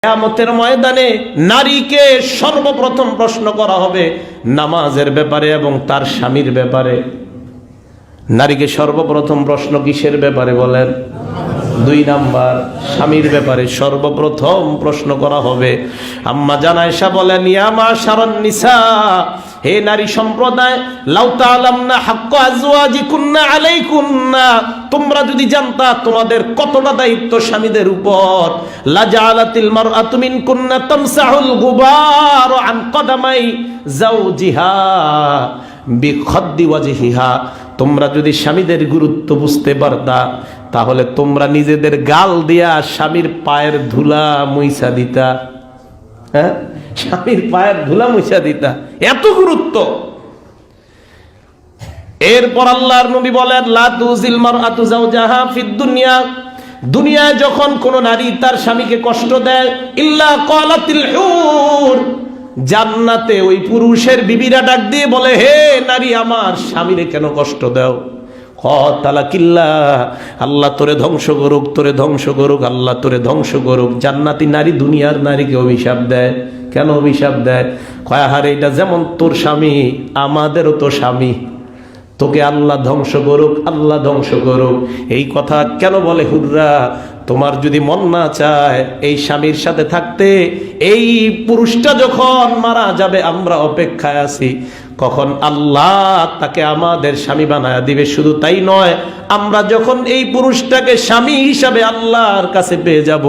কিয়ামতের ময়দানে নারীকে সর্বপ্রথম প্রশ্ন করা হবে নামাজের ব্যাপারে এবং তার স্বামীর ব্যাপারে। নারীকে সর্বপ্রথম প্রশ্ন কিসের ব্যাপারে বলেন? 2 নাম্বার, স্বামীর ব্যাপারে সর্বপ্রথম প্রশ্ন করা হবে। আম্মা জান আয়েশা বলেন, ইয়া মাশারান নিসা, হে নারী সম্প্রদায়, লাউ তাআলামনা হাক্কা আজওয়াজিকুন্না আলাইকুন্না, তোমরা যদি জানতা তোমাদের কতটা দায়িত্ব স্বামীদের উপর, লা জাআলাতিল মারআতু মিনকুন্না তামসাহুল গুবার আন কদামাই যাওজিহা বিখাদ্দি ওয়াজহিহা, তোমরা যদি স্বামীদের গুরুত্ব বুঝতে পারতা তাহলে তোমরা নিজেদের গাল দিয়া স্বামীর পায়ের ধুলা মুইছা দিতা। হ্যাঁ, স্বামীর পায়ের ধুলা মুইছা দিতা, এত গুরুত্ব। এরপর আল্লাহর নবী বলেন, লা তুজিল মারআতু যাওজাহা ফিদ দুনিয়া, দুনিয়ায় যখন কোন নারী তার স্বামীকে কষ্ট দেয়, ইল্লা ক্বালাতিল হুর, জান্নাতে ওই পুরুষের বিবিরা ডাক দিয়ে বলে, হে নারী, আমার স্বামীরে কেন কষ্ট দাও? আল্লাহ তোরে ধ্বংস করুক, তোরে ধ্বংস করুক, আল্লাহ তোরে ধ্বংস করুক। জান্নাতি নারী দুনিয়ার নারীকে অভিশাপ দেয়। কেন অভিশাপ দেয়? কয়, হারে, এটা যেমন তোর স্বামী, আমাদেরও তো স্বামী, তোকে আল্লাহ ধ্বংস করুক, আল্লাহ ধ্বংস করুক। এই কথা কেন বলে? হুররা, তোমার যদি মন না চায় এই স্বামীর সাথে থাকতে, এই পুরুষটা যখন মারা যাবে আমরা অপেক্ষায় আছি কখন আল্লাহ তাকে আমাদের স্বামী বানায়া দিবে। শুধু তাই নয়, আমরা যখন এই পুরুষটাকে স্বামী হিসাবে আল্লাহর কাছে পেয়ে যাব,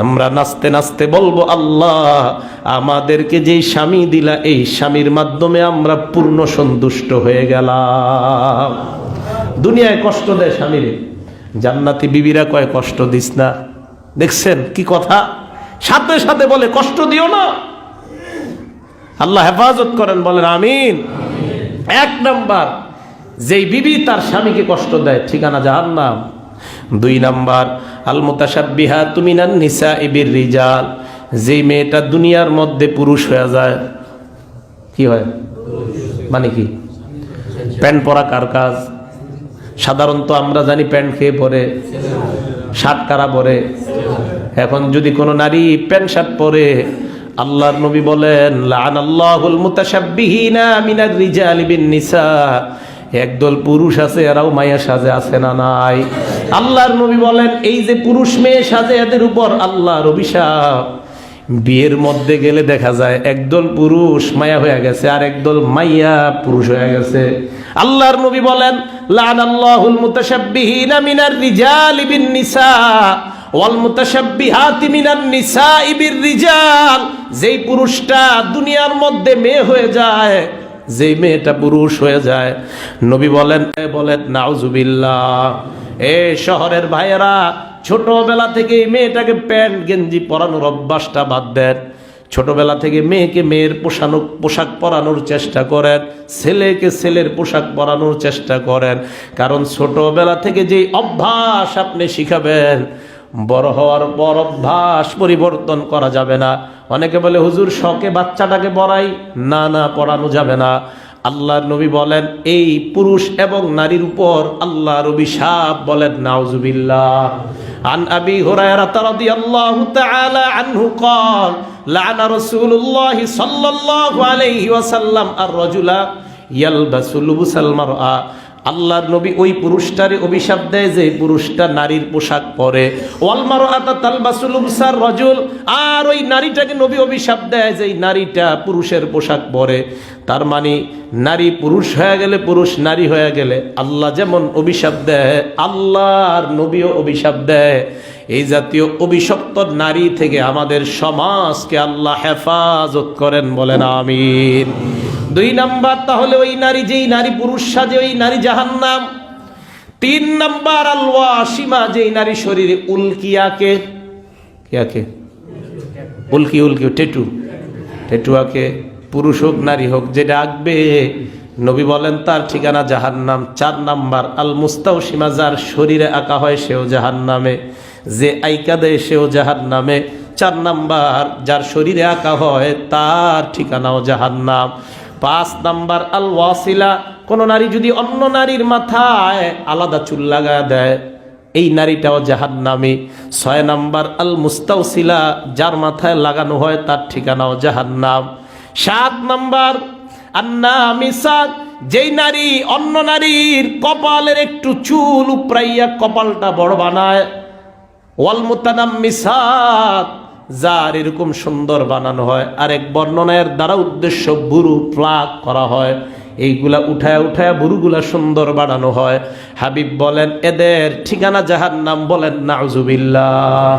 আমরা নাচতে নাচতে বলবো, আল্লাহ আমাদেরকে যেই স্বামী দিলা, এই স্বামীর মাধ্যমে আমরা পূর্ণ সন্তুষ্ট হয়ে গেলাম। দুনিয়ায় কষ্ট দেয় স্বামীরে, জান্নাতি বিবিরা কয় কষ্ট দিস না। দেখছেন কি কথা? সাথে সাথে বলে কষ্ট দিও না। আল্লাহ হেফাজত করেন, বলেন আমিন। 1 নাম্বার, যেই বিবি তার স্বামীকে কষ্ট দেয়, ঠিকানা জাহান্নাম। 2 নাম্বার, আল মুতাশাব্বিহাতু মিনান নিসাই বির রিজাল, যেই মেয়েটা দুনিয়ার মধ্যে পুরুষ হয়ে যায়। কি হয় মানে কি? প্যান্ট পরা কার কাজ? সাধারণত আমরা জানি প্যান্ট খেয়ে পরে, শার্ট কারা পরে। এখন যদি কোনো নারী প্যান্ট শার্ট পরে, আল্লাহর নবী বলেন, লাআনাল্লাহুল মুতাশাব্বিহিনা মিনার রিজালি বিন নিসা, একদল পুরুষ আছে এরাও মায়া সাজে, আছে না নাই? আল্লাহর নবী বলেন, এই যে পুরুষ মেয়ে সাজে, এদের উপর আল্লাহর অভিশাপ। বিয়ের মধ্যে গেলে দেখা যায় একদল পুরুষ মায়া হয়ে গেছে আর একদল মাইয়া পুরুষ হয়ে গেছে। আল্লাহর নবী বলেন, লাআনাল্লাহুল মুতাশাব্বিহিনা মিনার রিজালি বিন নিসা ওয়াল মুতাশাব্বিহাতি মিনান নিসাই বির রিজাল, যেই পুরুষটা দুনিয়ার মধ্যে মেয়ে হয়ে যায়, যেই মেয়েটা পুরুষ হয়ে যায়, নবী বলেন নাউজুবিল্লাহ। এ শহরের ভাইয়েরা, ছোটবেলা থেকে মেয়েটাকে প্যান্ট গেঞ্জি পরানোর অভ্যাসটা বাদ দেন। ছোটবেলা থেকে মেয়েকে মেয়ের পোশাক পরানোর চেষ্টা করেন, ছেলেকে ছেলের পোশাক পরানোর চেষ্টা করেন। কারণ ছোটবেলা থেকে যে অভ্যাস আপনি শিখাবেন, বড় হওয়ার পর অভ্যাস পরিবর্তন করা যাবে না। অনেকে বলে, হুজুর শখে বাচ্চাটাকে পড়াই, না না, পড়ানো যাবে না। আল্লাহর নবী বলেন, এই পুরুষ এবং নারীর উপর আল্লাহর অভিশাপ, বলেন নাউজুবিল্লাহ। আন আবি হুরায়রা রাদিয়াল্লাহু তাআলা আনহু قال লা'না রাসূলুল্লাহ সাল্লাল্লাহু আলাইহি ওয়াসাল্লাম আর-রাজুলা ইয়ালবাসু লুবসাল মারআ, আল্লাহর নবী ওই পুরুষটারে অভিশাপ দেয় যে পুরুষটা নারীর পোশাক পরে। ওয়াল মারআতা তালবাসু লুবসার রাজুল, আর ওই নারীটাকে নবী অভিশাপ দেয় যে নারীটা পুরুষের পোশাক পরে। তার মানে নারী পুরুষ হয়ে গেলে, পুরুষ নারী হয়ে গেলে আল্লাহ যেমন অভিশাপ দেয়, আল্লাহর নবীও অভিশাপ দেয়। এই জাতীয় অভিশপ্ত নারী থেকে আমাদের সমাজকে আল্লাহ হেফাজত করেন, বলেন আমিন। 2 নাম্বার, তাহলে ওই নারী, যেই নারী পুরুষ সাজে, ওই নারী জাহান্নাম। 3 নাম্বার, আল ওয়াসিমা, যেই নারী শরীরে উল্কিয়াকে, উল্কি টেটু আঁকে, পুরুষ হোক নারী হোক, যেটা আঁকবে, নবী বলেন তার ঠিকানা জাহান্নাম। 4 নাম্বার, আল মুস্তাওসিমা, যার শরীরে আঁকা হয় সেও জাহান্নামে, যে আইকা দেয় সেও জাহান্নামে। 4 নাম্বার, যার শরীরে আঁকা হয় তার ঠিকানাও জাহান্নাম। 5 নাম্বার, আল ওয়াসিলা, কোন নারী যদি অন্য নারীর মাথায় আলাদা চুল লাগা দেয়, এই নারীটাও জাহান্নামী। 6 নাম্বার আল মুস্তাওসিলা, যার মাথায় লাগানো হয় তার ঠিকানাও জাহান্নাম। 7 নাম্বার আন্নামিসা, যেই নারী অন্য নারীর কপালের একটু চুল উপরাইয়া কপালটা বড় বানায়। ওয়াল মুতানাম্মিসাত, যার এরকম সুন্দর বানানো হয়। আরেক বর্ণনার দ্বারা উদ্দেশ্য বুরু প্লাগ করা হয়, এইগুলা উঠায় উঠায় বুরুগুলা সুন্দর বানানো হয়। হাবিব বলেন এদের ঠিকানা জাহান্নাম। বলেন নাউজুবিল্লাহ।